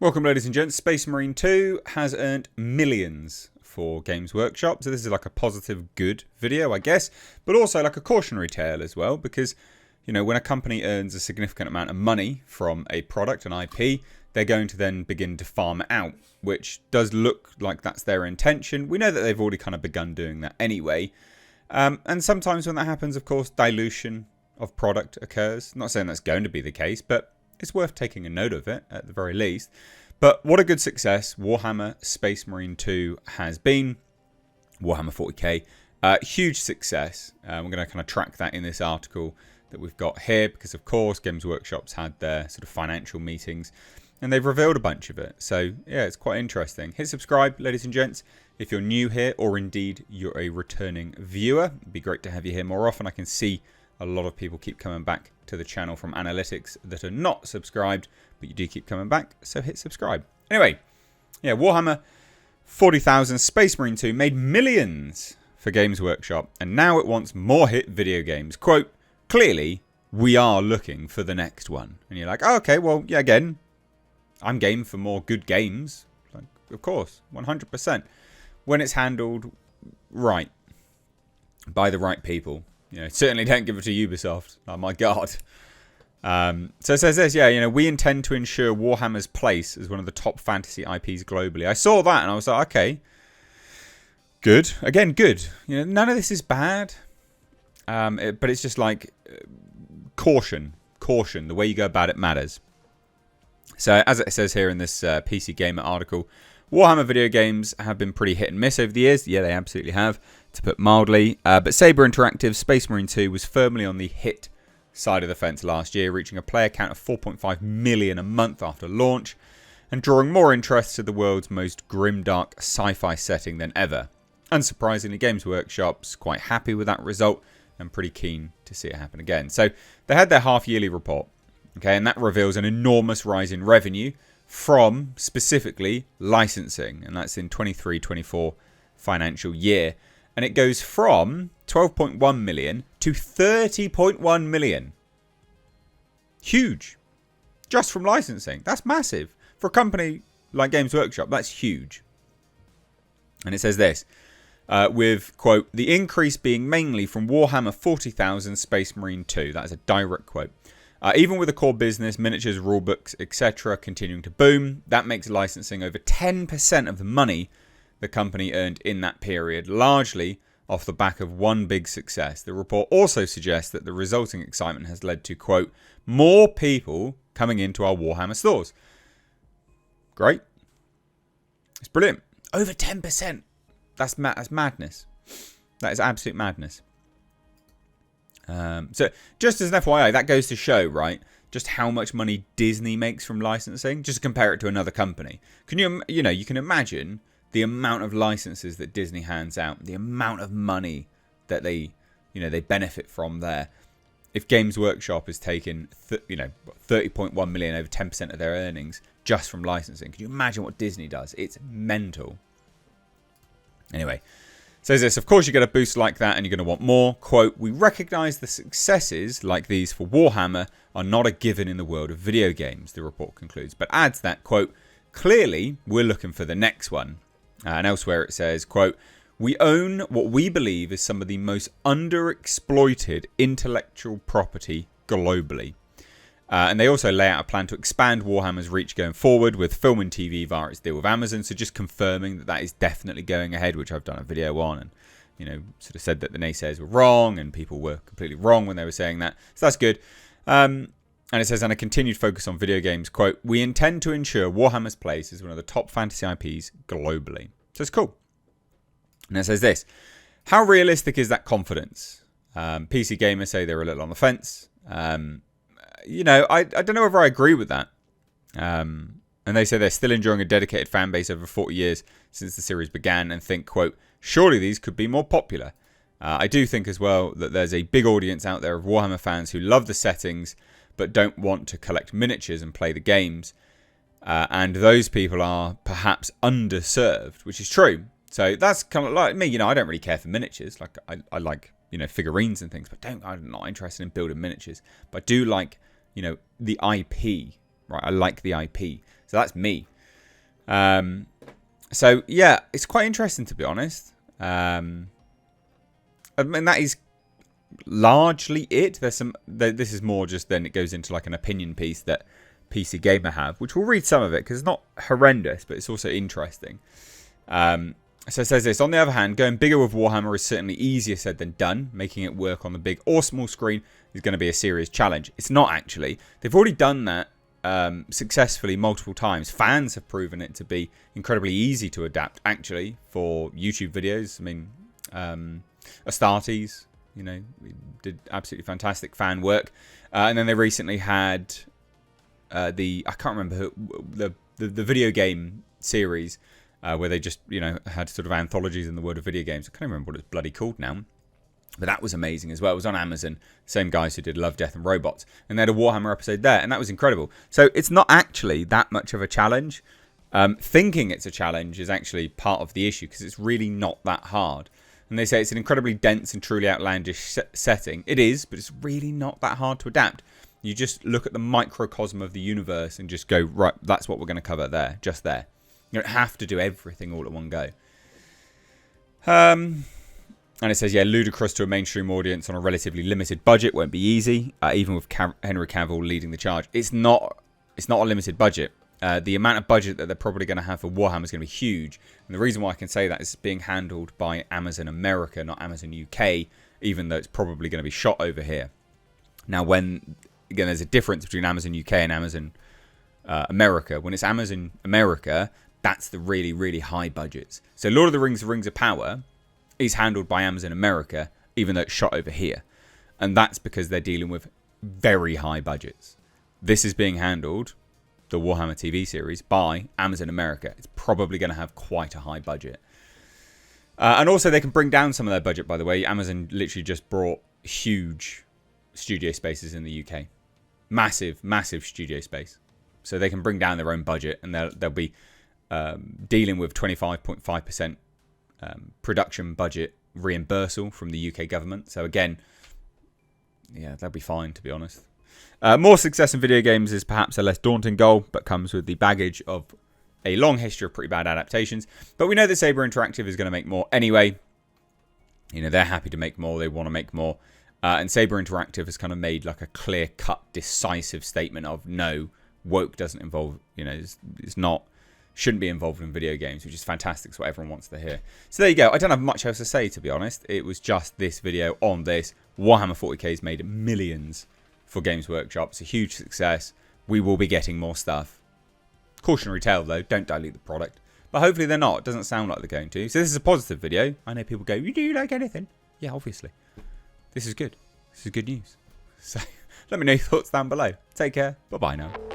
Welcome, ladies and gents. Space Marine 2 has earned millions for Games Workshop. So this is like a positive, good video, I guess, but also like a cautionary tale as well, because, you know, when a company earns a significant amount of money from a product, an IP, they're going to then begin to farm it out, which does look like that's their intention. We know that they've already kind of begun doing that anyway. And sometimes when that happens, of course, dilution of product occurs. I'm not saying that's going to be the case, but it's worth taking a note of it at the very least. But what a good success Warhammer Space Marine 2 has been. Warhammer 40K. Huge success. We're going to kind of track that in this article that we've got here because, of course, Games Workshop's had their sort of financial meetings and they've revealed a bunch of it. So, yeah, it's quite interesting. Hit subscribe, ladies and gents, if you're new here or indeed you're a returning viewer. It'd be great to have you here more often. I can see a lot of people keep coming back to the channel from analytics that are not subscribed, but you do keep coming back, so hit subscribe. Anyway, yeah, Warhammer 40,000 Space Marine 2 made millions for Games Workshop, and now it wants more hit video games. Quote, clearly, we are looking for the next one. And you're like, oh, okay, well, yeah, again, I'm game for more good games. Like, of course, 100%. When it's handled right, by the right people. You know, certainly don't give it to Ubisoft. Oh my god. So it says this, yeah, you know, we intend to ensure Warhammer's place as one of the top fantasy IPs globally. I saw that and I was like, okay, good. Again, good. You know, none of this is bad, but it's just like caution. The way you go about it matters. So as it says here in this PC Gamer article, Warhammer video games have been pretty hit and miss over the years. Yeah, they absolutely have, to put mildly. But Saber Interactive's Space Marine 2 was firmly on the hit side of the fence last year, reaching a player count of 4.5 million a month after launch, and drawing more interest to the world's most grimdark sci-fi setting than ever. Unsurprisingly, Games Workshop's quite happy with that result and pretty keen to see it happen again. So they had their half-yearly report, okay, and that reveals an enormous rise in revenue from specifically licensing, and that's in 23-24 financial year, and it goes from 12.1 million to 30.1 million. Huge. Just from licensing. That's massive. For a company like Games Workshop, that's huge. And it says this, with, quote, the increase being mainly from Warhammer 40,000 Space Marine 2. That is a direct quote. Even with the core business, miniatures, rulebooks, etc. continuing to boom, that makes licensing over 10% of the money the company earned in that period, largely off the back of one big success. The report also suggests that the resulting excitement has led to, quote, more people coming into our Warhammer stores. Great. It's brilliant. Over 10%. That's madness. That is absolute madness. So just as an FYI, that goes to show, right, just how much money Disney makes from licensing. Just to compare it to another company. Can you can imagine the amount of licenses that Disney hands out, the amount of money that they benefit from there. If Games Workshop is taking, 30.1 million, over 10% of their earnings just from licensing, can you imagine what Disney does? It's mental. Anyway, says this, of course you get a boost like that and you're going to want more. Quote, we recognise the successes like these for Warhammer are not a given in the world of video games, the report concludes, but adds that, quote, clearly we're looking for the next one. And elsewhere it says, quote, we own what we believe is some of the most underexploited intellectual property globally. And they also lay out a plan to expand Warhammer's reach going forward with film and TV via its deal with Amazon. So just confirming that that is definitely going ahead, which I've done a video on, and sort of said that the naysayers were wrong and people were completely wrong when they were saying that. So that's good. And it says, and a continued focus on video games, quote, we intend to ensure Warhammer's place is one of the top fantasy IPs globally. So it's cool. And it says this, how realistic is that confidence? PC Gamers say they're a little on the fence. I don't know whether I agree with that. And they say they're still enjoying a dedicated fan base over 40 years since the series began and think, quote, surely these could be more popular. I do think as well that there's a big audience out there of Warhammer fans who love the settings but don't want to collect miniatures and play the games. And those people are perhaps underserved, which is true. So that's kind of like me, I don't really care for miniatures. Like I like, figurines and things, but I'm not interested in building miniatures. But I do like, the IP, right? I like the IP. So that's me. So yeah, it's quite interesting, to be honest. I mean, that is largely it. There's some. This is more just then it goes into like an opinion piece that PC Gamer have, which we'll read some of it because it's not horrendous, but it's also interesting. So it says this: on the other hand, going bigger with Warhammer is certainly easier said than done. Making it work on the big or small screen is going to be a serious challenge. It's not actually. They've already done that successfully multiple times. Fans have proven it to be incredibly easy to adapt, actually, for YouTube videos. I mean, Astartes, you know, did absolutely fantastic fan work. And then they recently had I can't remember who, the video game series where they just, you know, had sort of anthologies in the world of video games. I can't remember what it's bloody called now. But that was amazing as well. It was on Amazon. Same guys who did Love, Death and Robots. And they had a Warhammer episode there. And that was incredible. So it's not actually that much of a challenge. Thinking it's a challenge is actually part of the issue because it's really not that hard. And they say it's an incredibly dense and truly outlandish setting. It is, but it's really not that hard to adapt. You just look at the microcosm of the universe and just go, right, that's what we're going to cover there, just there. You don't have to do everything all at one go. And it says, yeah, ludicrous to a mainstream audience on a relatively limited budget won't be easy, even with Henry Cavill leading the charge. It's not a limited budget. The amount of budget that they're probably going to have for Warhammer is going to be huge. And the reason why I can say that is it's being handled by Amazon America, not Amazon UK, even though it's probably going to be shot over here. Now, again, there's a difference between Amazon UK and Amazon America. When it's Amazon America, that's the really, really high budgets. So Lord of the Rings of Power is handled by Amazon America, even though it's shot over here. And that's because they're dealing with very high budgets. This is being handled, the Warhammer TV series, by Amazon America. It's probably going to have quite a high budget. And also they can bring down some of their budget, by the way. Amazon literally just brought huge studio spaces in the UK. Massive, massive studio space. So they can bring down their own budget and they'll be dealing with 25.5% production budget reimbursal from the UK government. So again, yeah, they'll be fine, to be honest. More success in video games is perhaps a less daunting goal, but comes with the baggage of a long history of pretty bad adaptations. But we know that Saber Interactive is going to make more anyway. You know, they're happy to make more. They want to make more. And Saber Interactive has kind of made like a clear-cut, decisive statement of no, woke doesn't involve, you know, it's not, shouldn't be involved in video games, which is fantastic. It's what everyone wants to hear. So there you go. I don't have much else to say, to be honest. It was just this video on this. Warhammer 40K has made millions for Games Workshop. It's a huge success. We will be getting more stuff. Cautionary tale, though. Don't dilute the product. But hopefully they're not. It doesn't sound like they're going to. So this is a positive video. I know people go, you do like anything? Yeah, obviously. This is good. This is good news. So let me know your thoughts down below. Take care. Bye-bye now.